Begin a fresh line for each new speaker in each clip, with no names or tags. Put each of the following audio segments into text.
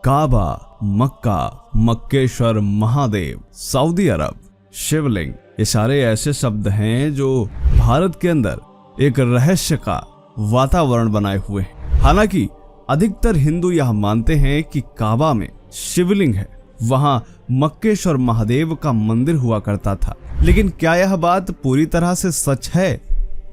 काबा, मक्का, Makkeshwar Mahadev, Saudi अरब, शिवलिंग, ये सारे ऐसे शब्द हैं जो भारत के अंदर एक रहस्य का वातावरण बनाए हुए हैं। हालांकि अधिकतर हिंदू यह मानते हैं कि काबा में शिवलिंग है, वहां मक्केश्वर महादेव का मंदिर हुआ करता था। लेकिन क्या यह बात पूरी तरह से सच है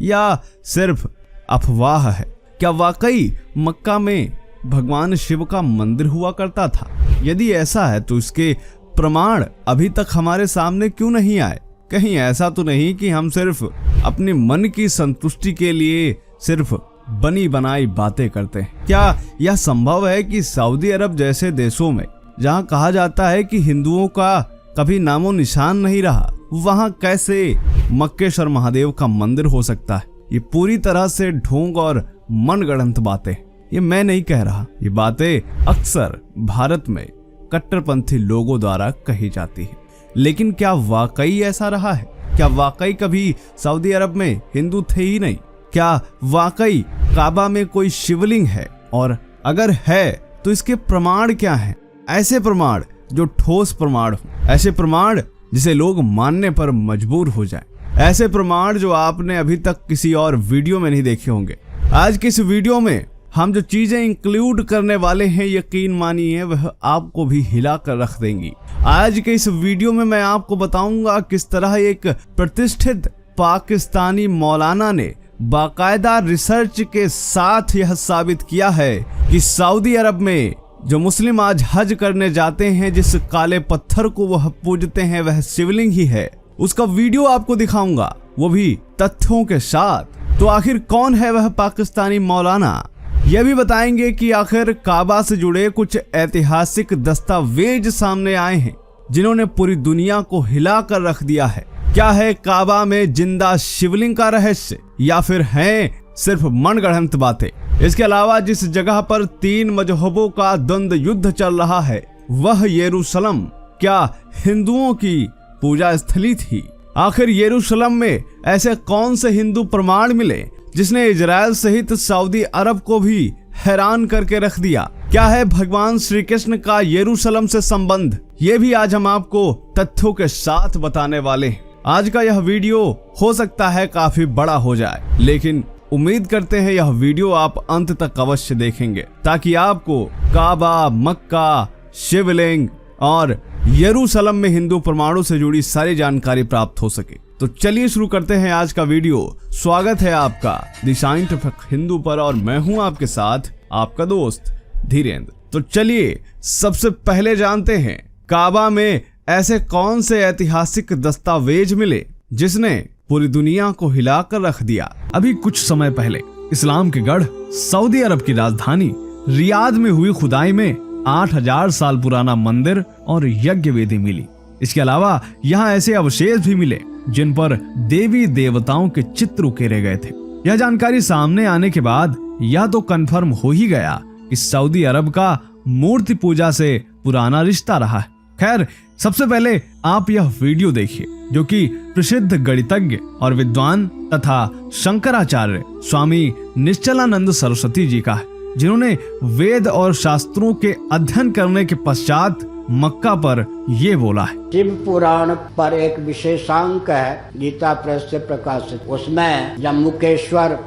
या सिर्फ अफवाह है? क्या वाकई मक्का में भगवान शिव का मंदिर हुआ करता था? यदि ऐसा है तो इसके प्रमाण अभी तक हमारे सामने क्यों नहीं आए? कहीं ऐसा तो नहीं कि हम सिर्फ अपने मन की संतुष्टि के लिए सिर्फ बनी बनाई बातें करते हैं? क्या यह संभव है कि सऊदी अरब जैसे देशों में, जहां कहा जाता है कि हिंदुओं का कभी नामो निशान नहीं रहा, वहां कैसे मक्केश्वर महादेव का मंदिर हो सकता है? ये पूरी तरह से ढोंग और मनगढ़ंत बातें, ये मैं नहीं कह रहा। ये बातें अक्सर भारत में कट्टरपंथी लोगों द्वारा कही जाती है। लेकिन क्या वाकई ऐसा रहा है? क्या वाकई कभी सऊदी अरब में हिंदू थे ही नहीं? क्या वाकई काबा में कोई शिवलिंग है? और अगर है तो इसके प्रमाण क्या हैं? ऐसे प्रमाण जो ठोस प्रमाण हो, ऐसे प्रमाण जिसे लोग मानने पर मजबूर हो जाए, ऐसे प्रमाण जो आपने अभी तक किसी और वीडियो में नहीं देखे होंगे। आज की इस वीडियो में हम जो चीजें इंक्लूड करने वाले हैं, यकीन मानिए वह आपको भी हिला कर रख देंगी। आज के इस वीडियो में मैं आपको बताऊंगा किस तरह एक प्रतिष्ठित पाकिस्तानी मौलाना ने बाकायदा रिसर्च के साथ यह साबित किया है कि सऊदी अरब में जो मुस्लिम आज हज करने जाते हैं, जिस काले पत्थर को वह पूजते हैं, वह शिवलिंग ही है। उसका वीडियो आपको दिखाऊंगा, वो भी तथ्यों के साथ। तो आखिर कौन है वह पाकिस्तानी मौलाना? यह भी बताएंगे कि आखिर काबा से जुड़े कुछ ऐतिहासिक दस्तावेज सामने आए हैं जिन्होंने पूरी दुनिया को हिला कर रख दिया है। क्या है काबा में जिंदा शिवलिंग का रहस्य, या फिर हैं सिर्फ मनगढ़ंत बातें? इसके अलावा जिस जगह पर 3 मजहबों का द्वंद्व युद्ध चल रहा है, वह यरूशलेम क्या हिंदुओं की पूजा स्थली थी? आखिर यरूशलेम में ऐसे कौन से हिंदू प्रमाण मिले जिसने इजराइल सहित सऊदी अरब को भी हैरान करके रख दिया? क्या है भगवान श्री कृष्ण का यरूशलेम से संबंध? ये भी आज हम आपको तथ्यों के साथ बताने वाले हैं। आज का यह वीडियो हो सकता है काफी बड़ा हो जाए, लेकिन उम्मीद करते हैं यह वीडियो आप अंत तक अवश्य देखेंगे ताकि आपको काबा, मक्का, शिवलिंग और यरूशलेम में हिंदू प्रमाणों से जुड़ी सारी जानकारी प्राप्त हो सके। तो चलिए शुरू करते हैं आज का वीडियो। स्वागत है आपका द साइंटिफिक हिंदू पर और मैं हूं आपके साथ आपका दोस्त धीरेन्द्र। तो चलिए सबसे पहले जानते हैं काबा में ऐसे कौन से ऐतिहासिक दस्तावेज मिले जिसने पूरी दुनिया को हिलाकर रख दिया। अभी कुछ समय पहले इस्लाम के गढ़ सऊदी अरब की राजधानी रियाद में हुई खुदाई में 8000 साल पुराना मंदिर और यज्ञ वेदी मिली। इसके अलावा यहाँ ऐसे अवशेष भी मिले जिन पर देवी देवताओं के चित्र उकेरे गए थे। यह जानकारी सामने आने के बाद यह तो कंफर्म हो ही गया कि सऊदी अरब का मूर्ति पूजा से पुराना रिश्ता रहा है। खैर, सबसे पहले आप यह वीडियो देखिए जो कि प्रसिद्ध गणितज्ञ और विद्वान तथा शंकराचार्य स्वामी निश्चलानंद सरस्वती जी का है, जिन्होंने वेद और शास्त्रों के अध्ययन करने के पश्चात मक्का पर ये बोला है।
शिव पुराण पर एक विशेषांक है गीता प्रेस से प्रकाशित, उसमें जम्मूकेश्वर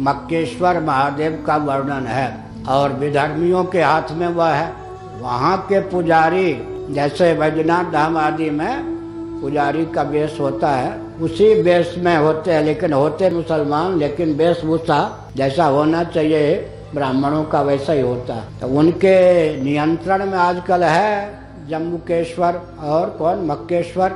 मक्केश्वर महादेव का वर्णन है और विधर्मियों के हाथ में वह है। वहाँ के पुजारी जैसे वैद्यनाथ धाम आदि में पुजारी का वेश होता है, उसी वेश में होते हैं, लेकिन होते मुसलमान, लेकिन वेशभूषा जैसा होना चाहिए ब्राह्मणों का वैसा ही होता है। तो उनके नियंत्रण में आजकल है जम्मूकेश्वर और कौन मक्केश्वर।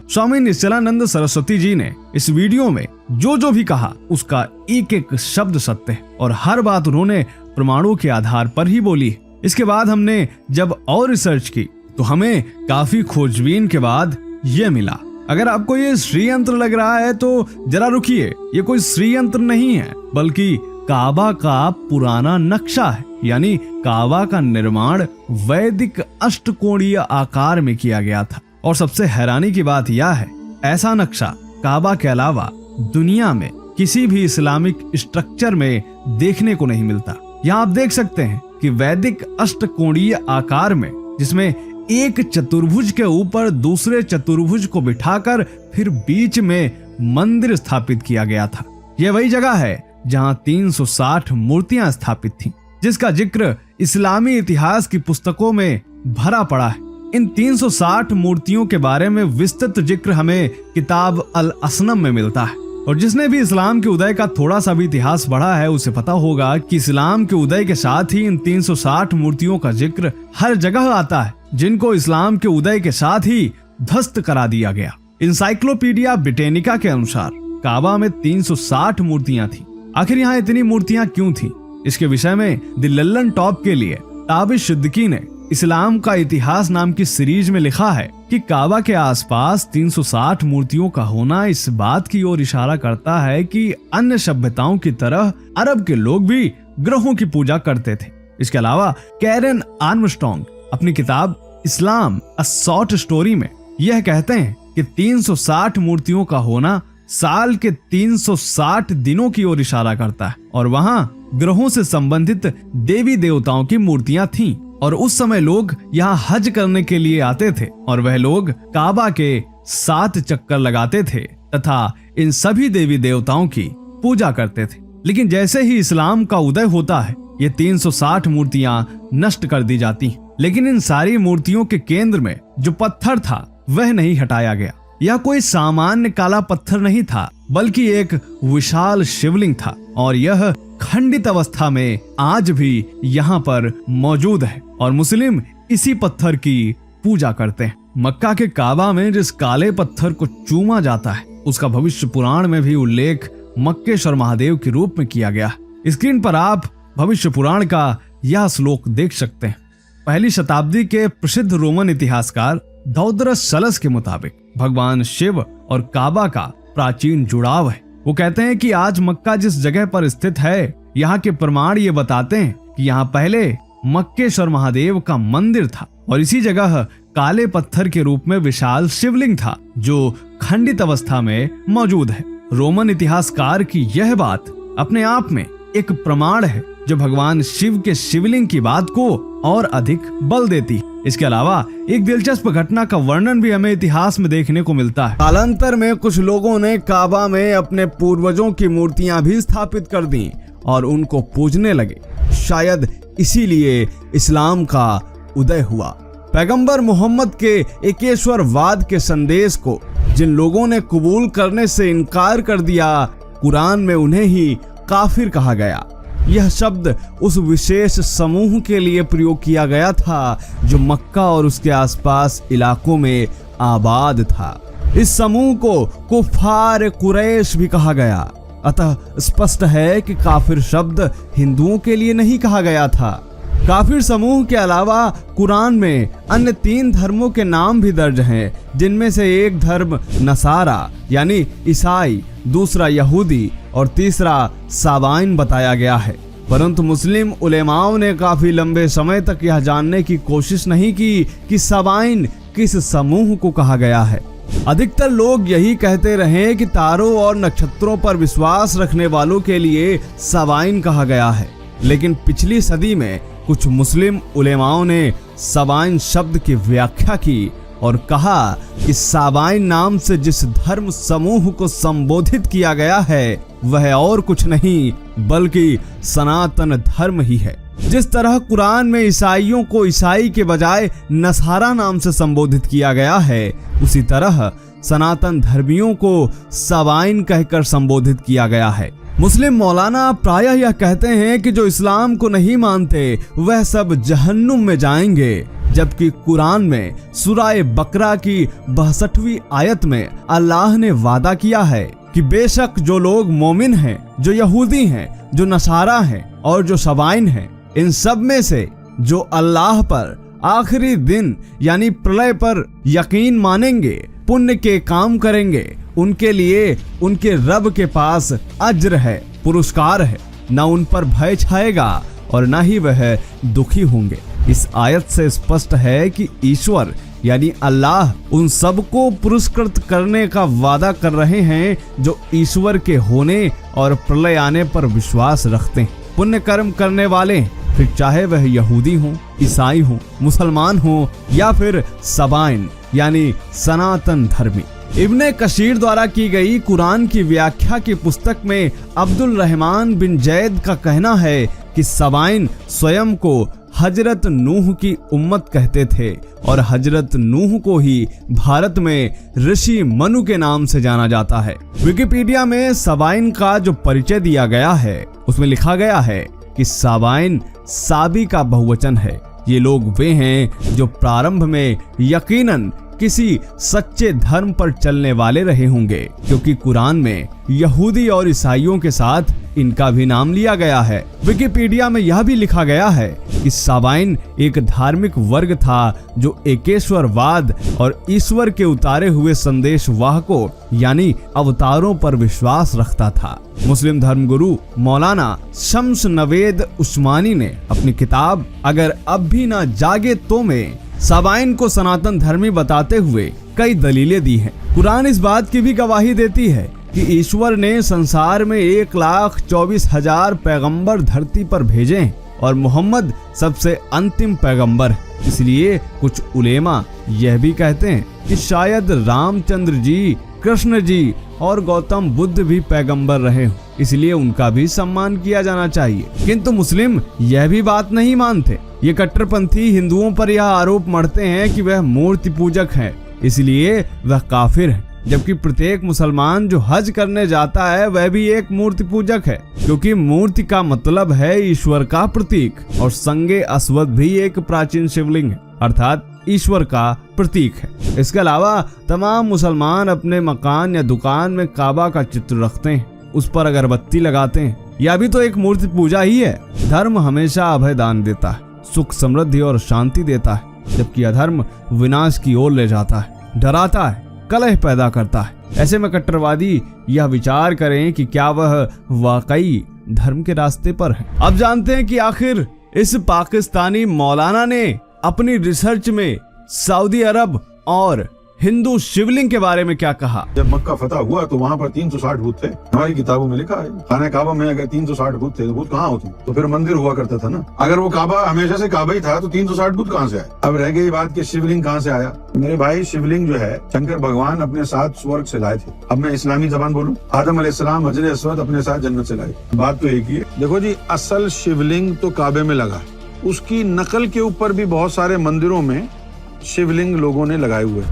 स्वामी निश्चलानंद सरस्वती जी ने इस वीडियो में जो भी कहा उसका एक एक शब्द सत्य है और हर बात उन्होंने प्रमाणों के आधार पर ही बोली। इसके बाद हमने जब और रिसर्च की तो हमें काफी खोजबीन के बाद ये मिला। अगर आपको ये श्रीयंत्र लग रहा है तो जरा रुकिए, ये कोई श्रीयंत्र नहीं है बल्कि काबा का पुराना नक्शा है। यानी काबा का निर्माण वैदिक अष्टकोणीय आकार में किया गया था। और सबसे हैरानी की बात यह है, ऐसा नक्शा काबा के अलावा दुनिया में किसी भी इस्लामिक स्ट्रक्चर में देखने को नहीं मिलता। यहाँ आप देख सकते हैं कि वैदिक अष्टकोणीय आकार में, जिसमें एक चतुर्भुज के ऊपर दूसरे चतुर्भुज को बिठाकर फिर बीच में मंदिर स्थापित किया गया था। यह वही जगह है जहाँ 360 मूर्तियां स्थापित थीं, जिसका जिक्र इस्लामी इतिहास की पुस्तकों में भरा पड़ा है। इन 360 मूर्तियों के बारे में विस्तृत जिक्र हमें किताब अल असनम में मिलता है। और जिसने भी इस्लाम के उदय का थोड़ा सा भी इतिहास पढ़ा है उसे पता होगा कि इस्लाम के उदय के साथ ही इन 360 मूर्तियों का जिक्र हर जगह आता है, जिनको इस्लाम के उदय के साथ ही ध्वस्त करा दिया गया। इंसाइक्लोपीडिया ब्रिटेनिका के अनुसार काबा में 360 मूर्तियां थी। आखिर यहाँ इतनी मूर्तियां क्यों थी? इसके विषय में द लल्लन टॉप के लिए ताबिश सिद्दीकी ने इस्लाम का इतिहास नाम की सीरीज में लिखा है कि काबा के आसपास 360 मूर्तियों का होना इस बात की ओर इशारा करता है कि अन्य सभ्यताओं की तरह अरब के लोग भी ग्रहों की पूजा करते थे। इसके अलावा कैरन आर्मस्ट्रॉन्ग अपनी किताब इस्लाम अ शॉर्ट स्टोरी में यह कहते हैं कि 360 मूर्तियों का होना साल के 360 दिनों की ओर इशारा करता है और वहाँ ग्रहों से संबंधित देवी देवताओं की मूर्तियां थीं। और उस समय लोग यहाँ हज करने के लिए आते थे और वह लोग काबा के 7 चक्कर लगाते थे तथा इन सभी देवी देवताओं की पूजा करते थे। लेकिन जैसे ही इस्लाम का उदय होता है ये 360 मूर्तियां नष्ट कर दी जाती। लेकिन इन सारी मूर्तियों के केंद्र में जो पत्थर था वह नहीं हटाया गया। यह कोई सामान्य काला पत्थर नहीं था, बल्कि एक विशाल शिवलिंग था और यह खंडित अवस्था में आज भी यहाँ पर मौजूद है और मुस्लिम इसी पत्थर की पूजा करते हैं। मक्का के काबा में जिस काले पत्थर को चूमा जाता है उसका भविष्य पुराण में भी उल्लेख मक्केश्वर महादेव के रूप में किया गया है। स्क्रीन पर आप भविष्य पुराण का यह श्लोक देख सकते हैं। पहली शताब्दी के प्रसिद्ध रोमन इतिहासकार दौदरस सलस के मुताबिक भगवान शिव और काबा का प्राचीन जुड़ाव है। वो कहते हैं कि आज मक्का जिस जगह पर स्थित है यहाँ के प्रमाण ये बताते हैं कि यहाँ पहले मक्केश्वर महादेव का मंदिर था और इसी जगह काले पत्थर के रूप में विशाल शिवलिंग था जो खंडित अवस्था में मौजूद है। रोमन इतिहासकार की यह बात अपने आप में एक प्रमाण है जो भगवान शिव के शिवलिंग की बात को और अधिक बल देती है। इसके अलावा एक दिलचस्प घटना का वर्णन भी हमें इतिहास में देखने को मिलता है। कालांतर में कुछ लोगों ने काबा में अपने पूर्वजों की मूर्तियां भी स्थापित कर दी और उनको पूजने लगे। शायद इसीलिए इस्लाम का उदय हुआ। पैगंबर मोहम्मद के एकेश्वरवाद के संदेश को जिन लोगों ने कबूल करने से इनकार कर दिया, कुरान में उन्हें ही काफिर कहा गया। यह शब्द उस विशेष समूह के लिए प्रयोग किया गया था जो मक्का और उसके आसपास इलाकों में आबाद था। इस समूह को कुफार कुरैश भी कहा गया। अतः स्पष्ट है कि काफिर शब्द हिंदुओं के लिए नहीं कहा गया था। काफिर समूह के अलावा कुरान में अन्य 3 धर्मों के नाम भी दर्ज हैं, जिनमें से एक धर्म नसारा यानी ईसाई, दूसरा यहूदी और तीसरा साबाइन बताया गया है। परंतु मुस्लिम उलेमाओं ने काफी लंबे समय तक यह जानने की कोशिश नहीं की कि साबाइन किस समूह को कहा गया है। अधिकतर लोग यही कहते रहे कि तारों और नक्षत्रों पर विश्वास रखने वालों के लिए साबाइन कहा गया है। लेकिन पिछली सदी में कुछ मुस्लिम उलेमाओं ने साबाइन शब्द की व्याख्या की और कहा कि साबाइन नाम से जिस धर्म समूह को संबोधित किया गया है वह और कुछ नहीं बल्कि सनातन धर्म ही है। जिस तरह कुरान में ईसाइयों को ईसाई के बजाय नसारा नाम से संबोधित किया गया है, उसी तरह सनातन धर्मियों को साबाइन कहकर संबोधित किया गया है। मुस्लिम मौलाना प्रायः यह कहते हैं कि जो इस्लाम को नहीं मानते वह सब जहन्नुम में जाएंगे, जबकि कुरान में सूरह बकरा की 62वीं आयत में अल्लाह ने वादा किया है कि बेशक जो लोग मोमिन हैं, जो यहूदी हैं, जो नसारा हैं और जो साबाइन हैं, इन सब में से जो अल्लाह पर आखिरी दिन यानी प्रलय पर यकीन मानेंगे, पुण्य के काम करेंगे, उनके लिए उनके रब के पास अज्र है, पुरस्कार है। न उन पर भय छाएगा और न ही वह दुखी होंगे। इस आयत से स्पष्ट है कि ईश्वर यानी अल्लाह उन सबको पुरस्कृत करने का वादा कर रहे हैं जो ईश्वर के होने और प्रलय आने पर विश्वास रखते हैं। पुण्य कर्म करने वाले, फिर चाहे वह यहूदी हो, ईसाई हो, मुसलमान हो या फिर सबाइन यानी सनातन धर्मी। इब्ने कशीर द्वारा की गई कुरान की व्याख्या की पुस्तक में अब्दुल रहमान बिन जैद का कहना है कि सबाइन स्वयं को हजरत नूह की उम्मत कहते थे और हजरत नूह को ही भारत में ऋषि मनु के नाम से जाना जाता है। विकिपीडिया में सबाइन का जो परिचय दिया गया है उसमें लिखा गया है कि सबाइन साबी का बहुवचन है। ये लोग वे हैं जो प्रारंभ में यकीनन किसी सच्चे धर्म पर चलने वाले रहे होंगे, क्योंकि कुरान में यहूदी और ईसाइयों के साथ इनका भी नाम लिया गया है। विकिपीडिया में यह भी लिखा गया है कि सबाइन एक धार्मिक वर्ग था जो एकेश्वरवाद और ईश्वर के उतारे हुए संदेशवाहकों यानी अवतारों पर विश्वास रखता था। मुस्लिम धर्मगुरु मौलाना शम्स नवेद उस्मानी ने अपनी किताब अगर अब भी ना जागे तो में सबाइन को सनातन धर्मी बताते हुए कई दलीलें दी हैं। कुरान इस बात की भी गवाही देती है कि ईश्वर ने संसार में 1,24,000 पैगंबर धरती पर भेजे और मोहम्मद सबसे अंतिम पैगंबर है। इसलिए कुछ उलेमा यह भी कहते हैं कि शायद रामचंद्र जी, कृष्ण जी और गौतम बुद्ध भी पैगंबर रहे हों, इसलिए उनका भी सम्मान किया जाना चाहिए। किंतु मुस्लिम यह भी बात नहीं मानते। ये कट्टरपंथी हिंदुओं पर यह आरोप मढ़ते हैं कि वह मूर्ति पूजक हैं, इसलिए वह काफिर है, जबकि प्रत्येक मुसलमान जो हज करने जाता है वह भी एक मूर्ति पूजक है, क्योंकि मूर्ति का मतलब है ईश्वर का प्रतीक और संगे अस्वद भी एक प्राचीन शिवलिंग है, अर्थात ईश्वर का प्रतीक है। इसके अलावा तमाम मुसलमान अपने मकान या दुकान में काबा का चित्र रखते हैं, उस पर अगरबत्ती लगाते हैं, यह भी तो एक मूर्ति पूजा ही है। धर्म हमेशा अभय दान देता है, सुख समृद्धि और शांति देता है, जबकि अधर्म विनाश की ओर ले जाता है, डराता है, कलह पैदा करता है। ऐसे में कट्टरवादी यह विचार करें कि क्या वह वाकई धर्म के रास्ते पर है। अब जानते हैं कि आखिर इस पाकिस्तानी मौलाना ने अपनी रिसर्च में सऊदी अरब और हिंदू शिवलिंग के बारे में क्या कहा।
जब मक्का फतह हुआ तो वहाँ पर 360 भूत थे। हमारी किताबों में लिखा है खाने काबा में अगर 360 भूत थे तो भूत कहाँ होते, तो फिर मंदिर हुआ करता था ना। अगर वो काबा हमेशा से काबा ही था तो 360 भूत कहाँ से आए। अब रह गई बात कि शिवलिंग कहाँ से आया। मेरे भाई, शिवलिंग जो है शंकर भगवान अपने साथ स्वर्ग से लाए थे। अब मैं इस्लामी जबान बोलूं, आदम अलैहिस्सलाम हजर अस्वद अपने साथ जन्नत से लाए। बात तो एक ही है। देखो जी, असल शिवलिंग तो काबे में लगा, उसकी नकल के ऊपर भी बहुत सारे मंदिरों में शिवलिंग लोगों ने लगाए हुए।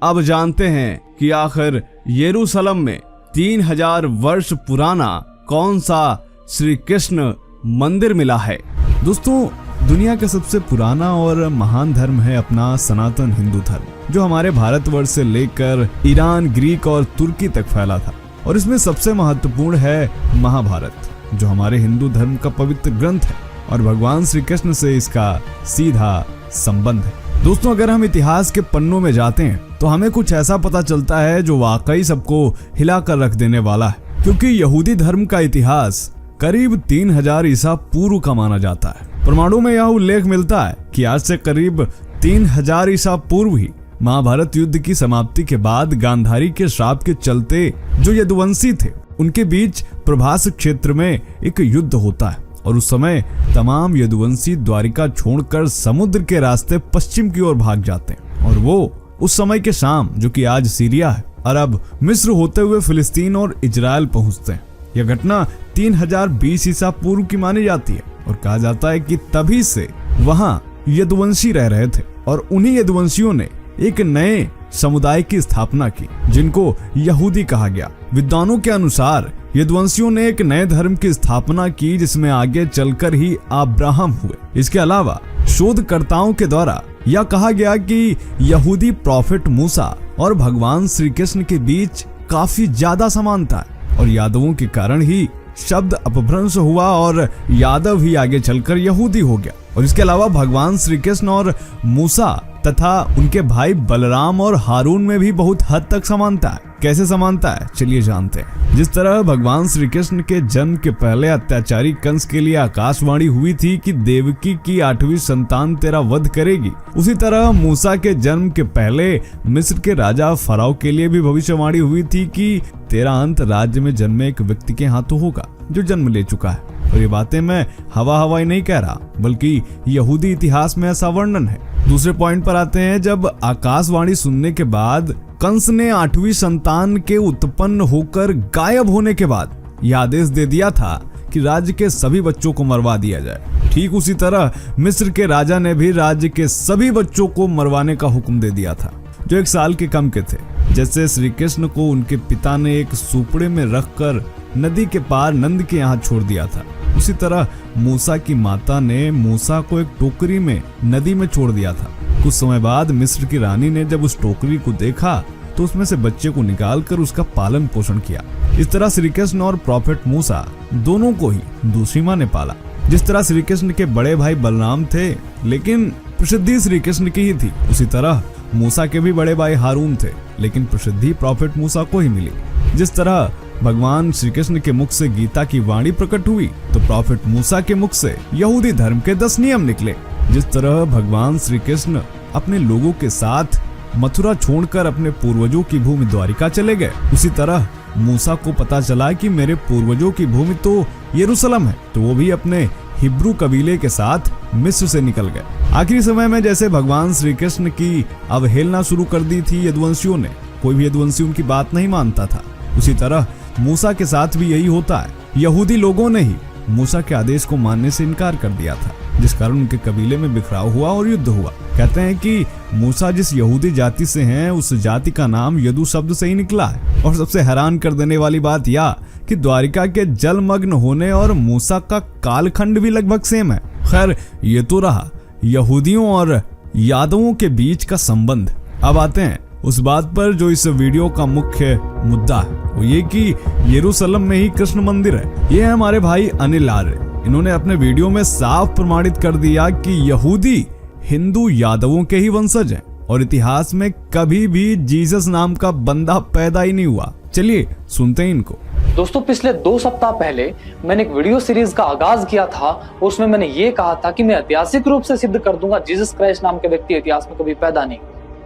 अब जानते हैं कि आखिर यरूशलेम में 3000 वर्ष पुराना कौन सा श्री कृष्ण मंदिर मिला है। दोस्तों, दुनिया का सबसे पुराना और महान धर्म है अपना सनातन हिंदू धर्म, जो हमारे भारतवर्ष से लेकर ईरान, ग्रीक और तुर्की तक फैला था। और इसमें सबसे महत्वपूर्ण है महाभारत, जो हमारे हिंदू धर्म का पवित्र ग्रंथ है और भगवान श्री कृष्ण से इसका सीधा संबंध है। दोस्तों, अगर हम इतिहास के पन्नों में जाते हैं तो हमें कुछ ऐसा पता चलता है जो वाकई सबको हिला कर रख देने वाला है, क्योंकि यहूदी धर्म का इतिहास करीब 3000 ईसा पूर्व का माना जाता है। प्रमाणों में यह उल्लेख मिलता है कि आज से करीब 3000 ईसा पूर्व ही महाभारत युद्ध की समाप्ति के बाद गांधारी के श्राप के चलते जो यदुवंशी थे उनके बीच प्रभास क्षेत्र में एक युद्ध होता है और उस समय तमाम यदुवंशी द्वारिका छोड़कर समुद्र के रास्ते पश्चिम की ओर भाग जाते हैं और वो उस समय के शाम, जो कि आज सीरिया है, अरब, मिस्र होते हुए फिलिस्तीन और इजराइल पहुंचते हैं। यह घटना 3020 ईसा पूर्व की मानी जाती है और कहा जाता है कि तभी से वहां यदुवंशी रह रहे थे और उन्हीं यदुवंशियों ने एक नए समुदाय की स्थापना की जिनको यहूदी कहा गया। विद्वानों के अनुसार यदुवंशियों ने एक नए धर्म की स्थापना की जिसमें आगे चलकर ही अब्राहम हुए। इसके अलावा शोधकर्ताओं के द्वारा यह कहा गया कि यहूदी प्रॉफिट मूसा और भगवान श्री कृष्ण के बीच काफी ज्यादा समानता है और यादवों के कारण ही शब्द अपभ्रंश हुआ और यादव ही आगे चलकर यहूदी हो गया। और इसके अलावा भगवान श्री कृष्ण और मूसा तथा उनके भाई बलराम और हारून में भी बहुत हद तक समानता है। कैसे समानता है, चलिए जानते हैं। जिस तरह भगवान श्री कृष्ण के जन्म के पहले अत्याचारी कंस के लिए आकाशवाणी हुई थी कि देवकी की 8वीं संतान तेरा वध करेगी, उसी तरह मूसा के जन्म के पहले मिस्र के राजा फराओ के लिए भी भविष्यवाणी हुई थी कि तेरा अंत राज्य में जन्मे एक व्यक्ति के हाथों होगा जो जन्म ले चुका है। और ये बातें मैं हवाई नहीं कह रहा, बल्कि यहूदी इतिहास में ऐसा वर्णन है। दूसरे पॉइंट पर आते हैं। जब आकाशवाणी सुनने के बाद कंस ने 8वीं संतान के उत्पन्न होकर गायब होने के बाद यह आदेश दे दिया था कि राज्य के सभी बच्चों को मरवा दिया जाए, ठीक उसी तरह मिस्र के राजा ने भी राज्य के सभी बच्चों को मरवाने का हुक्म दे दिया था जो 1 साल के कम के थे। जैसे श्री कृष्ण को उनके पिता ने एक सुपड़े में रखकर नदी के पार नंद के यहाँ छोड़ दिया था, उसी तरह मूसा की माता ने मूसा को एक टोकरी में नदी में छोड़ दिया था। कुछ समय बाद मिस्र की रानी ने जब उस टोकरी को देखा तो उसमें से बच्चे को निकालकर उसका पालन पोषण किया। इस तरह श्री कृष्ण और प्रॉफेट मूसा दोनों को ही दूसरी माँ ने पाला। जिस तरह श्री कृष्ण के बड़े भाई बलराम थे, लेकिन प्रसिद्धि श्री कृष्ण की ही थी, उसी तरह मूसा के भी बड़े भाई हारून थे, लेकिन प्रसिद्धि प्रॉफेट मूसा को ही मिली। जिस तरह भगवान श्री कृष्ण के मुख से गीता की वाणी प्रकट हुई तो प्रॉफेट मूसा के मुख से यहूदी धर्म के 10 नियम निकले। जिस तरह भगवान श्री कृष्ण अपने लोगों के साथ मथुरा छोड़कर अपने पूर्वजों की भूमि द्वारिका चले गए, उसी तरह मूसा को पता चला कि मेरे पूर्वजों की भूमि तो यरूशलेम है, तो वो भी अपने हिब्रू कबीले के साथ मिस्र से निकल गए। आखिरी समय में जैसे भगवान श्री कृष्ण की अवहेलना शुरू कर दी थी यदुवंशियों ने, कोई भी यदुवंशी उनकी बात नहीं मानता था, उसी तरह मूसा के साथ भी यही होता है। यहूदी लोगों ने ही मूसा के आदेश को मानने से इनकार कर दिया था, जिस कारण उनके कबीले में बिखराव हुआ और युद्ध हुआ। कहते हैं कि मूसा जिस यहूदी जाति से हैं, उस जाति का नाम यदु शब्द से ही निकला है। और सबसे हैरान कर देने वाली बात यह कि द्वारिका के जलमग्न होने और मूसा का कालखंड भी लगभग सेम है। खैर, ये तो रहा यहूदियों और यादवों के बीच का संबंध। अब आते हैं उस बात पर जो इस वीडियो का मुख्य मुद्दा है, वो ये कि यरूशलेम में ही कृष्ण मंदिर है। ये है हमारे भाई अनिल आर्य। इन्होंने अपने वीडियो में साफ प्रमाणित कर दिया कि यहूदी हिंदू यादवों के ही वंशज हैं और इतिहास में कभी भी जीसस नाम का बंदा पैदा ही नहीं हुआ। चलिए सुनते हैं इनको।
दोस्तों, पिछले 2 सप्ताह पहले मैंने एक वीडियो सीरीज का आगाज किया था और उसमें मैंने ये कहा था कि मैं ऐतिहासिक रूप से सिद्ध कर दूंगा जीसस क्राइस्ट नाम के व्यक्ति इतिहास में कभी पैदा नहीं।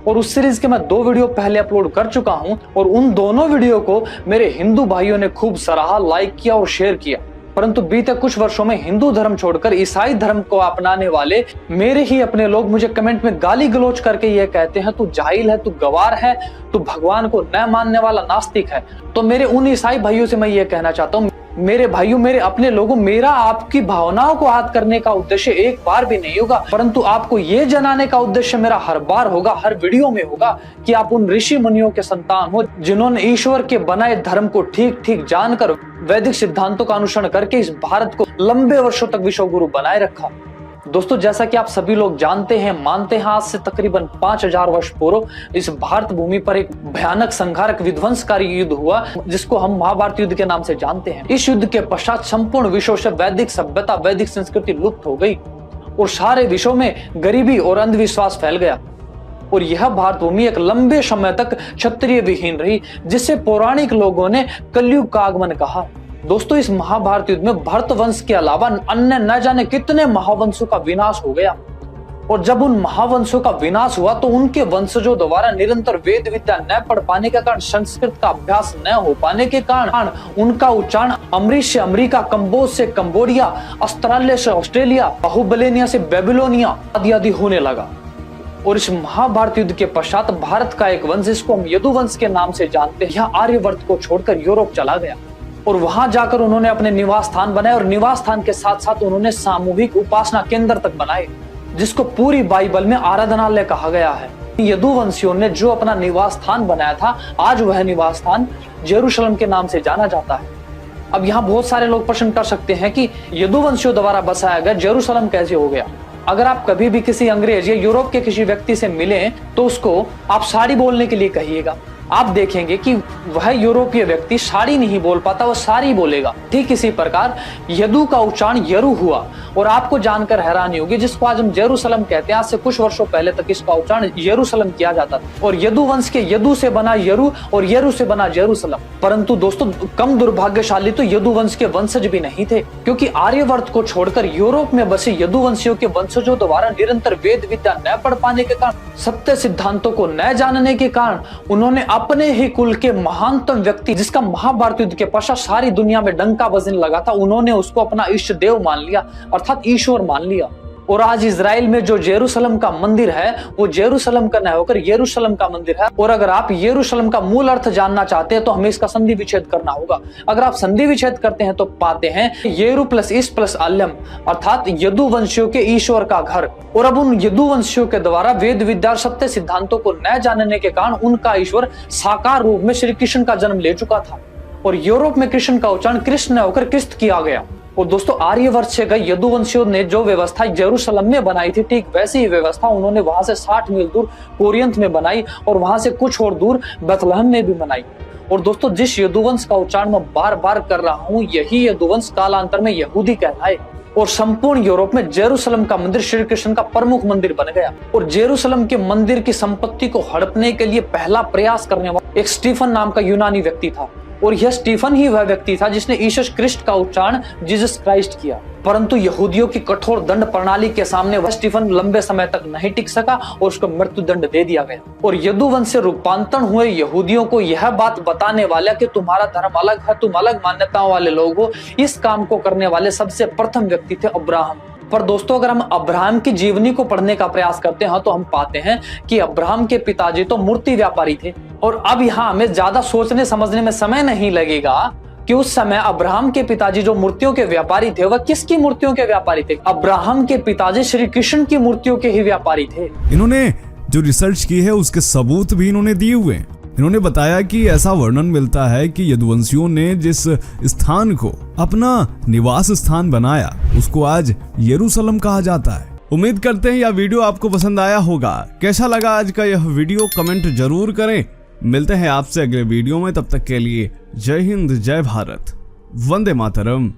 और उस सीरीज के मैं 2 वीडियो पहले अपलोड कर चुका हूं और उन दोनों वीडियो को मेरे हिंदू भाइयों ने खूब सराहा, लाइक किया और शेयर किया। परंतु बीते कुछ वर्षों में हिंदू धर्म छोड़कर ईसाई धर्म को अपनाने वाले मेरे ही अपने लोग मुझे कमेंट में गाली गलौज करके ये कहते हैं, तू जाहिल है, तू गवार है, तू भगवान को न मानने वाला नास्तिक है। तो मेरे उन ईसाई भाइयों से मैं ये कहना चाहता हूँ, मेरे भाइयों, मेरे अपने लोगों, मेरा आपकी भावनाओं को आहत करने का उद्देश्य एक बार भी नहीं होगा, परंतु आपको ये जनाने का उद्देश्य मेरा हर बार होगा, हर वीडियो में होगा कि आप उन ऋषि मुनियों के संतान हो जिन्होंने ईश्वर के बनाए धर्म को ठीक ठीक जानकर वैदिक सिद्धांतों का अनुसरण करके इस भारत को लंबे वर्षों तक विश्व गुरु बनाए रखा। दोस्तों, जैसा कि आप सभी लोग जानते हैं, मानते हैं, आज से तकरीबन 5000 वर्ष पूर्व इस भारत भूमि पर एक भयानक संहारक विध्वंसकारी युद्ध हुआ जिसको हम महाभारत युद्ध के नाम से जानते हैं। इस युद्ध के पश्चात संपूर्ण विश्व से वैदिक सभ्यता, वैदिक संस्कृति लुप्त हो गई और सारे विश्व में गरीबी और अंधविश्वास फैल गया और यह भारत भूमि एक लंबे समय तक क्षत्रिय विहीन रही, जिससे पौराणिक लोगों ने कलयुग का आगमन कहा। दोस्तों, इस महाभारत युद्ध में भरत वंश के अलावा अन्य न जाने कितने महावंशों का विनाश हो गया और जब उन महावंशों का विनाश हुआ तो उनके वंशजों द्वारा निरंतर वेद विद्या न पढ़ पाने के कारण, संस्कृत का अभ्यास न हो पाने के कारण उनका उच्चारण अमरीश से अमेरिका, कंबोज से कंबोडिया, ऑस्ट्रेलिया से ऑस्ट्रेलिया, बाहुबलेनिया से बेबीलोनिया आदि आदि होने लगा। और इस महाभारत युद्ध के पश्चात भारत का एक वंश, जिसको हम यदु वंश के नाम से जानते हैं, यह आर्यवर्त को छोड़कर यूरोप चला गया और वहां जाकर उन्होंने अपने निवास स्थान बनाए और निवास स्थान के साथ साथ उन्होंने सामूहिक उपासना केंद्र तक बनाए, जिसको पूरी बाइबल में आराधनालय कहा गया है। यदुवंशियों ने जो अपना निवास स्थान बनाया था, आज वह निवास स्थान यरूशलेम के नाम से जाना जाता है। अब यहाँ बहुत सारे लोग प्रश्न कर सकते हैं कि यदुवंशियों द्वारा बसाया गया यरूशलेम कैसे हो गया। अगर आप कभी भी किसी अंग्रेज या यूरोप के किसी व्यक्ति से मिलें तो उसको आप साड़ी बोलने के लिए कहिएगा, आप देखेंगे कि वह यूरोपीय व्यक्ति साड़ी नहीं बोल पाता, वह सारी बोलेगा। ठीक इसी प्रकार यदु का उच्चारण यरु हुआ और आपको जानकर हैरानी होगी, जिसको आज हम जेरूसलम कहते हैं, आज से कुछ वर्षों पहले तक इसका उच्चारण यरूशलेम किया जाता था और यदु वंश के यदु से बना यरु और यरु से बना जेरूसलम। परंतु दोस्तों, कम दुर्भाग्यशाली तो यदु वंश के वंशज भी नहीं थे, क्योंकि आर्यवर्त को छोड़कर यूरोप में बसे यदुवंशियों के वंशजों द्वारा निरंतर वेद विद्या न पढ़ पाने के कारण, सत्य सिद्धांतों को न जानने के कारण उन्होंने अपने ही कुल के महानतम व्यक्ति, जिसका महाभारत युद्ध के पश्चात सारी दुनिया में डंका बजने लगा था, उन्होंने उसको अपना इष्ट देव मान लिया, अर्थात ईश्वर मान लिया। और आज इजराइल में जो जेरूशलम का मंदिर है वो जेरूशलम का न होकर यरूशलम का मंदिर है। और अगर आप यरूशलम का मूल अर्थ जानना चाहते हैं तो हमें इसका संधि विच्छेद करना होगा। अगर आप संधि विच्छेद करते हैं तो पाते हैं येरू प्लस इस प्लस अल्यम, अर्थात यदुवंशियों के ईश्वर का घर। और अब उन यदुवंशियों के द्वारा वेद विद्या और सत्य सिद्धांतों को न जानने के कारण उनका ईश्वर साकार रूप में श्री कृष्ण का जन्म ले चुका था और यूरोप में कृष्ण का उच्चारण कृष्ण न होकर क्रिस्त किया गया। और दोस्तों आर्यवर्त से गए यदुवंशियों ने जो व्यवस्था जेरूशलम में बनाई थी, ठीक वैसी ही व्यवस्था उन्होंने वहां से 60 मील दूर कोरियंथ में बनाई और वहां से कुछ और दूर बेथलहम में भी बनाई। और दोस्तों जिस यदुवंश का उच्चारण मैं बार बार कर रहा हूं, यही यदुवंश कालांतर में यहूदी कहलाए और संपूर्ण यूरोप में जेरूशलम का मंदिर श्री कृष्ण का प्रमुख मंदिर बन गया। और जेरूशलम के मंदिर की संपत्ति को हड़पने के लिए पहला प्रयास करने वाला एक स्टीफन नाम का यूनानी व्यक्ति था। और यह स्टीफन ही वह व्यक्ति था जिसने यीशु क्रिस्ट का उच्चारण जीसस क्राइस्ट किया। परंतु यहूदियों की कठोर दंड प्रणाली के सामने वह स्टीफन लंबे समय तक नहीं टिक सका और उसको मृत्यु दंड दे दिया गया। और यदुवंश से रूपांतरण हुए यहूदियों को यह बात बताने वाला कि तुम्हारा धर्म अलग है, तुम अलग मान्यताओं वाले लोग हो, इस काम को करने वाले सबसे प्रथम व्यक्ति थे अब्राहम। पर दोस्तों अगर हम अब्राहम की जीवनी को पढ़ने का प्रयास करते हैं तो हम पाते हैं कि अब्राहम के पिताजी तो मूर्ति व्यापारी थे। और अब यहाँ हमें ज्यादा सोचने समझने में समय नहीं लगेगा कि उस समय अब्राहम के पिताजी जो मूर्तियों के व्यापारी थे वह किसकी मूर्तियों के व्यापारी थे? अब्राहम के पिताजी श्री कृष्ण की मूर्तियों के ही व्यापारी थे।
इन्होंने जो रिसर्च की है उसके सबूत भी इन्होंने दिए हुए हैं। इन्होंने बताया कि ऐसा वर्णन मिलता है कि यदुवंशियों ने जिस स्थान को अपना निवास स्थान बनाया उसको आज यरूशलेम कहा जाता है। उम्मीद करते हैं यह वीडियो आपको पसंद आया होगा। कैसा लगा आज का यह वीडियो कमेंट जरूर करें। मिलते हैं आपसे अगले वीडियो में, तब तक के लिए जय हिंद, जय भारत, वंदे मातरम।